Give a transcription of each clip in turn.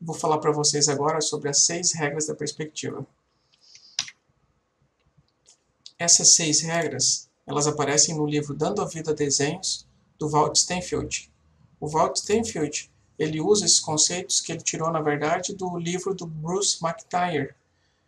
Vou falar para vocês agora sobre as 6 regras da perspectiva. Essas 6 regras, elas aparecem no livro Dando a Vida a Desenhos, do Walt Stanfield. O Walt Stanfield, ele usa esses conceitos que ele tirou, na verdade, do livro do Bruce McIntyre,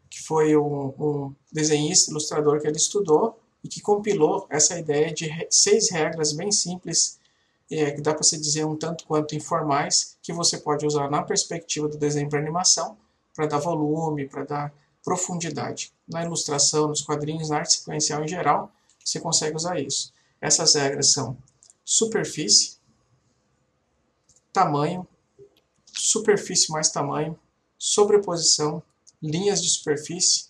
que foi um desenhista, ilustrador que ele estudou e que compilou essa ideia de 6 regras bem simples, que dá para se dizer um tanto quanto informais, que você pode usar na perspectiva do desenho para animação, para dar volume, para dar profundidade. Na ilustração, nos quadrinhos, na arte sequencial em geral, você consegue usar isso. Essas regras são superfície, tamanho, superfície mais tamanho, sobreposição, linhas de superfície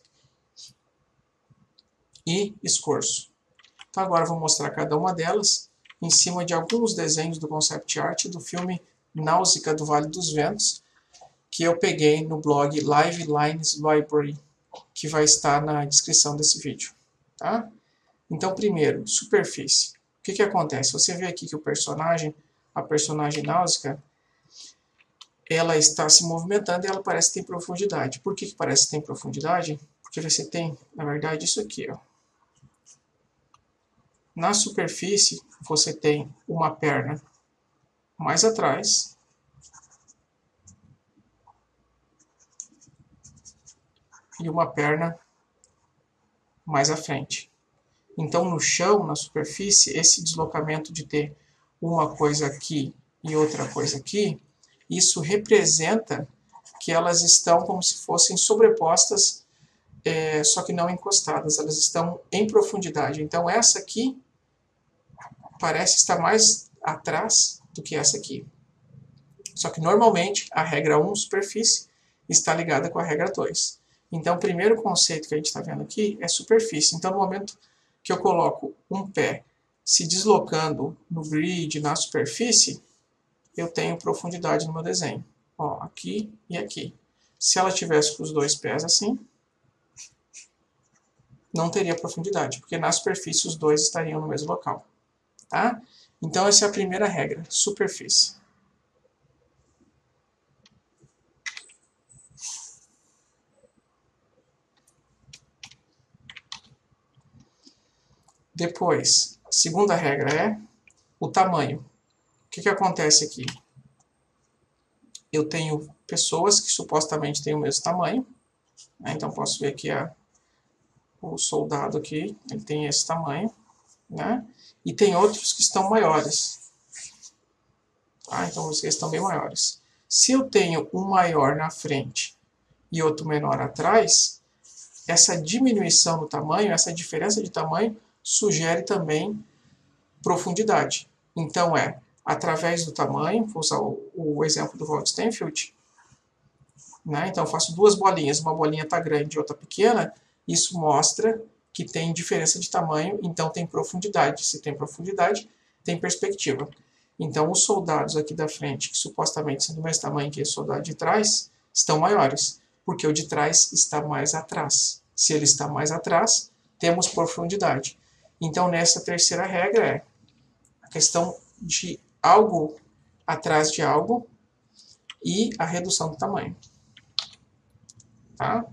e escorço. Então agora eu vou mostrar cada uma delas em cima de alguns desenhos do concept art do filme Náusea do Vale dos Ventos, que eu peguei no blog Live Lines Library, que vai estar na descrição desse vídeo. Tá? Então, primeiro, superfície. O que acontece? Você vê aqui que a personagem Náusea, ela está se movimentando e ela parece que tem profundidade. Por que parece que tem profundidade? Porque você tem, na verdade, isso aqui, ó. Na superfície, você tem uma perna mais atrás e uma perna mais à frente. Então, no chão, na superfície, esse deslocamento de ter uma coisa aqui e outra coisa aqui, isso representa que elas estão como se fossem sobrepostas, só que não encostadas, elas estão em profundidade. Então, essa aqui parece estar mais atrás do que essa aqui. Só que normalmente a regra 1, superfície, está ligada com a regra 2. Então o primeiro conceito que a gente está vendo aqui é superfície. Então no momento que eu coloco um pé se deslocando no grid, na superfície, eu tenho profundidade no meu desenho. Ó, aqui e aqui. Se ela tivesse com os dois pés assim, não teria profundidade, porque na superfície os dois estariam no mesmo local. Tá? Então essa é a primeira regra, superfície. Depois, a segunda regra é o tamanho. O que acontece aqui? Eu tenho pessoas que supostamente têm o mesmo tamanho, né? Então posso ver aqui o soldado aqui, ele tem esse tamanho, né? E tem outros que estão maiores. Ah, então vocês estão bem maiores. Se eu tenho um maior na frente e outro menor atrás, essa diminuição no tamanho, essa diferença de tamanho, sugere também profundidade. Então através do tamanho, vou usar o exemplo do Walt Stanfield, né? Então eu faço duas bolinhas, uma bolinha está grande e outra pequena, isso mostra que tem diferença de tamanho, então tem profundidade. Se tem profundidade, tem perspectiva. Então os soldados aqui da frente, que supostamente são do mesmo tamanho que esse soldado de trás, estão maiores, porque o de trás está mais atrás. Se ele está mais atrás, temos profundidade. Então nessa terceira regra é a questão de algo atrás de algo e a redução do tamanho. Tá?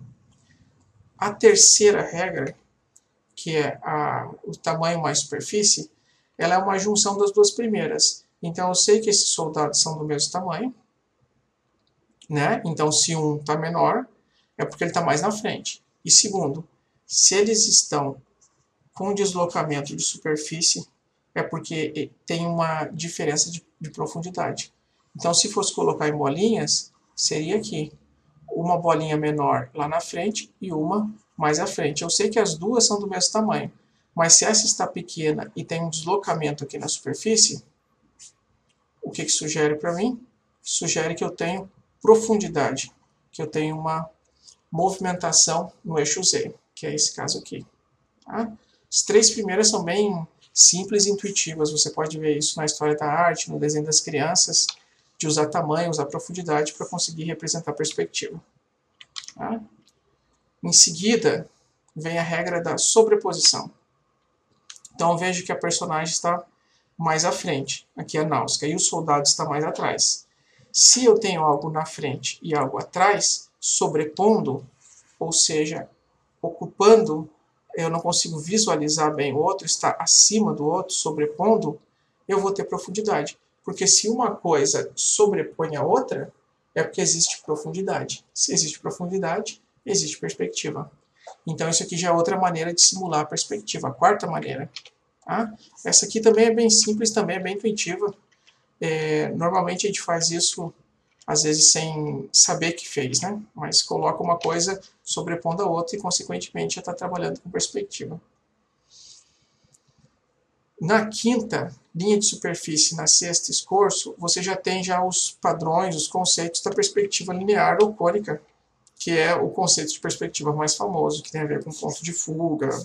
A terceira regra, que é o tamanho mais superfície, ela é uma junção das duas primeiras. Então eu sei que esses soldados são do mesmo tamanho, né? Então se um está menor, é porque ele está mais na frente. E segundo, se eles estão com deslocamento de superfície, é porque tem uma diferença de profundidade. Então se fosse colocar em bolinhas, seria aqui. Uma bolinha menor lá na frente e uma mais à frente. Eu sei que as duas são do mesmo tamanho, mas se essa está pequena e tem um deslocamento aqui na superfície, o que sugere para mim? Sugere que eu tenho profundidade, que eu tenho uma movimentação no eixo Z, que é esse caso aqui. Tá? As três primeiras são bem simples e intuitivas, você pode ver isso na história da arte, no desenho das crianças, de usar tamanho, usar profundidade para conseguir representar perspectiva. Tá? Em seguida, vem a regra da sobreposição. Então eu vejo que a personagem está mais à frente, aqui é a Náusea, e o soldado está mais atrás. Se eu tenho algo na frente e algo atrás, sobrepondo, ou seja, ocupando, eu não consigo visualizar bem o outro, está acima do outro, sobrepondo, eu vou ter profundidade. Porque se uma coisa sobrepõe a outra, é porque existe profundidade. Se existe profundidade, existe perspectiva. Então isso aqui já é outra maneira de simular a perspectiva, a quarta maneira. Tá? Essa aqui também é bem simples, também é bem intuitiva. Normalmente a gente faz isso, às vezes, sem saber que fez, né? Mas coloca uma coisa sobrepondo a outra e, consequentemente, já está trabalhando com perspectiva. Na quinta linha de superfície, na sexta escorço, você já tem já os padrões, os conceitos da perspectiva linear ou cônica, que é o conceito de perspectiva mais famoso, que tem a ver com ponto de fuga,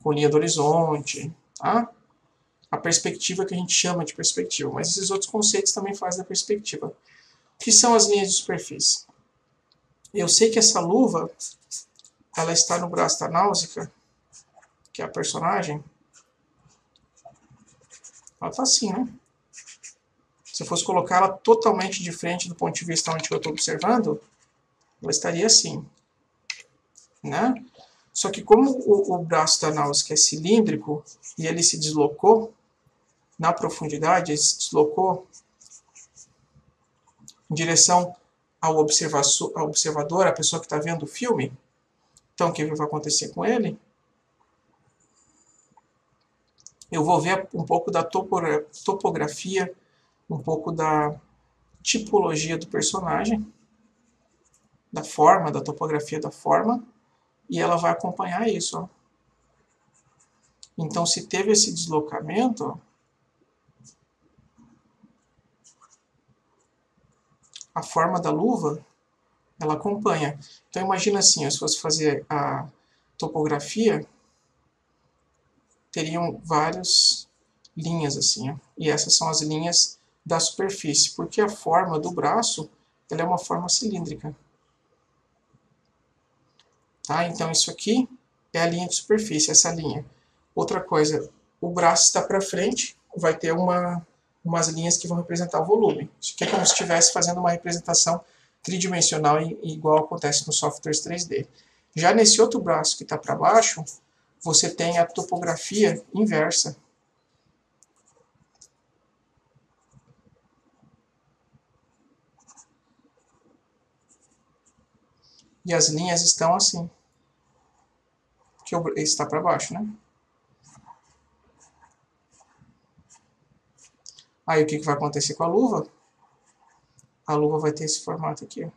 com linha do horizonte, tá? A perspectiva que a gente chama de perspectiva, mas esses outros conceitos também fazem da perspectiva. O que são as linhas de superfície? Eu sei que essa luva, ela está no braço da Náusica, que é a personagem. Ela está assim, né? Se eu fosse colocar ela totalmente de frente do ponto de vista onde eu estou observando, ela estaria assim, né? Só que como o braço da Náusica é cilíndrico e ele se deslocou na profundidade, ele se deslocou em direção ao observador, a pessoa que está vendo o filme. Então, o que vai acontecer com ele? Eu vou ver um pouco da topografia, um pouco da tipologia do personagem, da forma, da topografia da forma, e ela vai acompanhar isso. Ó. Então, se teve esse deslocamento, ó, a forma da luva, ela acompanha. Então, imagina assim, ó, se fosse fazer a topografia, teriam várias linhas assim, ó, e essas são as linhas da superfície, porque a forma do braço, ela é uma forma cilíndrica. Tá? Então, isso aqui é a linha de superfície, essa linha. Outra coisa, o braço está para frente, vai ter umas linhas que vão representar o volume. Isso aqui é como se estivesse fazendo uma representação tridimensional, igual acontece nos softwares 3D. Já nesse outro braço que está para baixo, você tem a topografia inversa. E as linhas estão assim. Que está para baixo, né? Aí o que vai acontecer com a luva? A luva vai ter esse formato aqui, ó.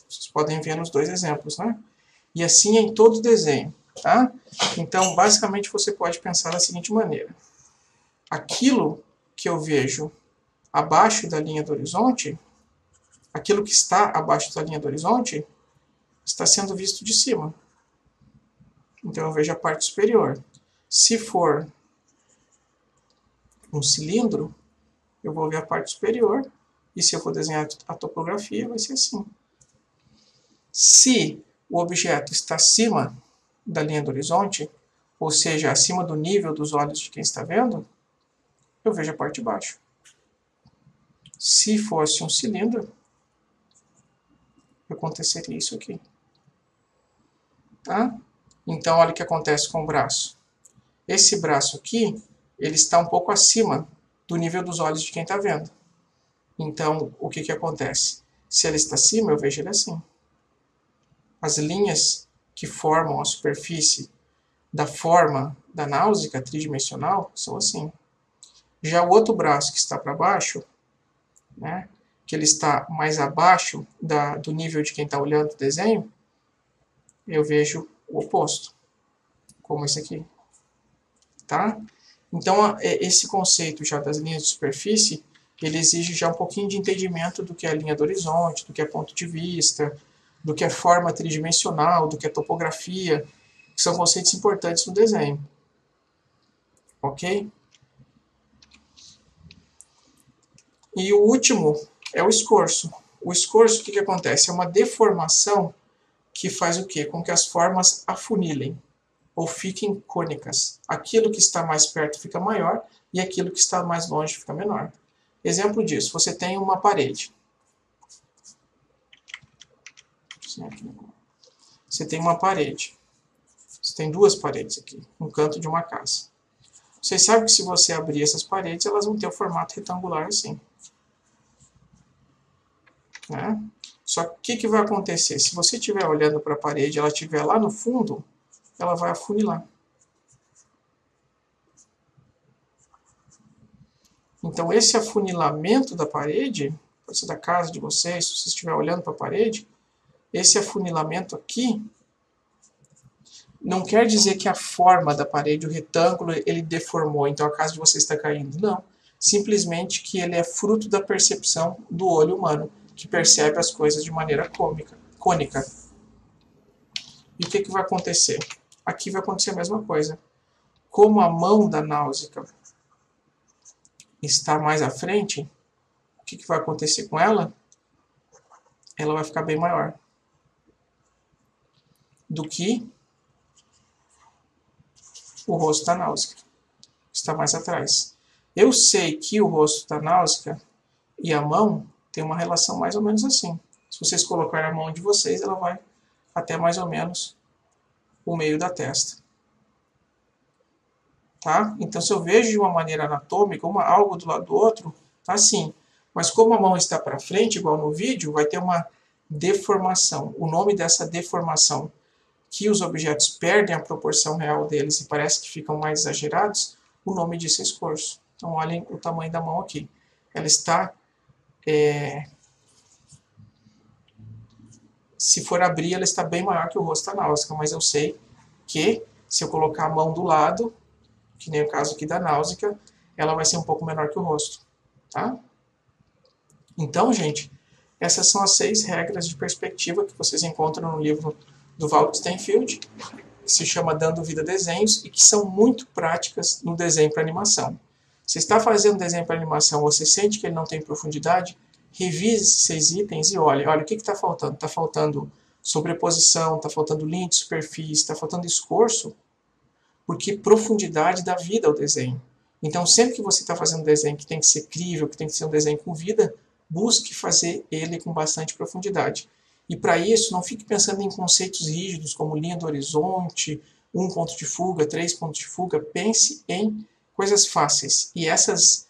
Vocês podem ver nos dois exemplos, né? E assim é em todo o desenho, tá? Então, basicamente, você pode pensar da seguinte maneira. Aquilo que eu vejo abaixo da linha do horizonte, aquilo que está abaixo da linha do horizonte, está sendo visto de cima. Então, eu vejo a parte superior. Se for um cilindro, eu vou ver a parte superior. E se eu for desenhar a topografia, vai ser assim. Se o objeto está acima da linha do horizonte, ou seja, acima do nível dos olhos de quem está vendo, eu vejo a parte de baixo. Se fosse um cilindro, aconteceria isso aqui. Tá? Então, olha o que acontece com o braço. Esse braço aqui, ele está um pouco acima do nível dos olhos de quem está vendo. Então, o que acontece? Se ele está acima, eu vejo ele assim. As linhas que formam a superfície da forma da náusea tridimensional são assim. Já o outro braço que está para baixo, né, que ele está mais abaixo do nível de quem está olhando o desenho, eu vejo o oposto, como esse aqui. Tá? Então, esse conceito já das linhas de superfície, ele exige já um pouquinho de entendimento do que é a linha do horizonte, do que é ponto de vista, do que é forma tridimensional, do que é topografia, que são conceitos importantes no desenho. Ok? E o último é o escorço. O escorço, o que acontece? É uma deformação que faz o quê? Com que as formas afunilem. ou fiquem cônicas. Aquilo que está mais perto fica maior e aquilo que está mais longe fica menor. Exemplo disso, você tem uma parede. Você tem uma parede. Você tem duas paredes aqui, um canto de uma casa. Vocês sabem que se você abrir essas paredes, elas vão ter o formato retangular assim. Né? Só que o que vai acontecer? Se você estiver olhando para a parede e ela estiver lá no fundo, ela vai afunilar. Então, esse afunilamento da parede, pode ser da casa de vocês, se você estiver olhando para a parede, esse afunilamento aqui não quer dizer que a forma da parede, o retângulo, ele deformou, então a casa de vocês está caindo. Não. Simplesmente que ele é fruto da percepção do olho humano, que percebe as coisas de maneira cônica. E o que vai acontecer? Aqui vai acontecer a mesma coisa. Como a mão da Náusica está mais à frente, o que vai acontecer com ela? Ela vai ficar bem maior do que o rosto da Náusica. Está mais atrás. Eu sei que o rosto da Náusica e a mão tem uma relação mais ou menos assim. Se vocês colocarem a mão de vocês, ela vai até mais ou menos o meio da testa. Tá? Então, se eu vejo de uma maneira anatômica, algo do lado do outro, tá assim. Mas como a mão está para frente, igual no vídeo, vai ter uma deformação. O nome dessa deformação, que os objetos perdem a proporção real deles e parece que ficam mais exagerados, o nome disso é escorço. Então, olhem o tamanho da mão aqui. Ela está... se for abrir, ela está bem maior que o rosto da Náusica, mas eu sei que se eu colocar a mão do lado, que nem o caso aqui da Náusica, ela vai ser um pouco menor que o rosto. Tá? Então, gente, essas são as 6 regras de perspectiva que vocês encontram no livro do Walt Steinfeld, que se chama Dando Vida a Desenhos, e que são muito práticas no desenho para animação. Você está fazendo desenho para animação, você sente que ele não tem profundidade, revise esses 6 itens e olhe o que está faltando. Está faltando sobreposição, está faltando linha de superfície, está faltando escorço, porque profundidade dá vida ao desenho. Então, sempre que você está fazendo um desenho que tem que ser crível, que tem que ser um desenho com vida, busque fazer ele com bastante profundidade. E para isso, não fique pensando em conceitos rígidos, como linha do horizonte, 1 ponto de fuga, 3 pontos de fuga. Pense em coisas fáceis. E essas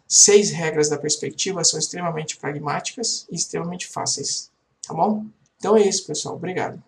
6 regras da perspectiva são extremamente pragmáticas e extremamente fáceis. Tá bom? Então é isso, pessoal. Obrigado.